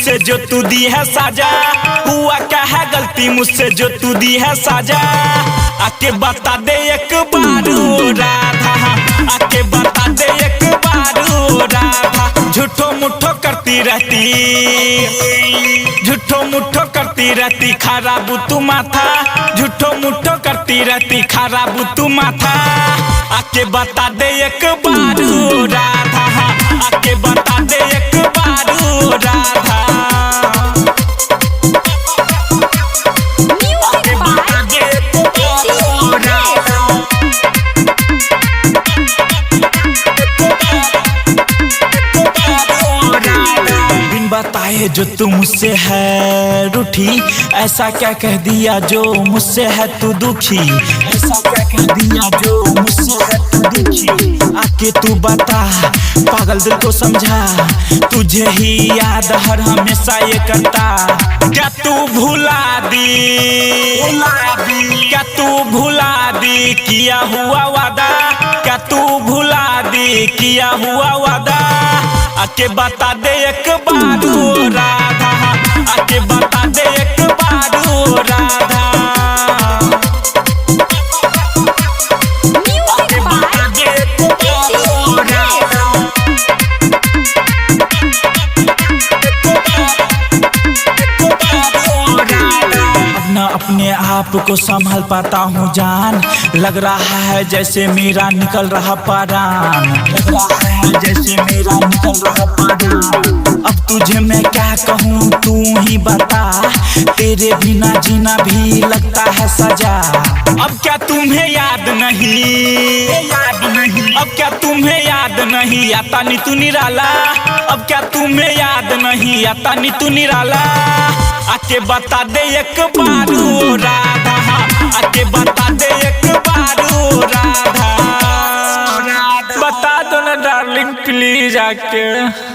मुझसे जो तू दी है साजा, हुआ क्या है गलती मुझसे जो तू दी है साजा। आके बता दे एक बार ओ राधा, आके बता दे एक बार ओ राधा। झूठो मुठो करती रहती, झूठो मुठो करती रहती खराब तू माथा, झूठो मुठो करती रहती खराब तू माथा। आके बता दे एक बार ओ राधा, आके बता दे एक बार ओ राधा। आके बता दे एक बार ओ राधा। बिन बताए जो तू मुझसे है रूठी, ऐसा क्या कह दिया जो मुझसे है तू दुखी, ऐसा क्या कह दिया जो मुझसे है तू दुखी। आके तू बता पागल दिल को समझा, तुझे ही याद हर हमेशा ये करता। क्या तू भुला दी, क्या तू भुला दी किया हुआ वादा, क्या तू भुला दी किया हुआ वादा। आके बता दे एक बार ओ राधा, आके बता दे एक बार ओ राधा। आके बता दे एक बार ओ राधा। अब न अपने आप को संभाल पाता हूँ जान, लग रहा है जैसे मेरा निकल रहा परान, लग रहा है जैसे मेरा निकल रहा परान। अब तुझे मैं क्या कहूँ तू ही बता, तेरे बिना जीना भी लगता है सजा। अब क्या तुम्हें याद नहीं, अब क्या तुम्हें याद नहीं आता नी तू निराला, अब क्या तुम्हें याद नहीं आता नी तू निराला। आके बता दे एक बार ओ राधा, आके बता दे एक बार ओ राधा। बता दो ना डार्लिंग प्लीज आके।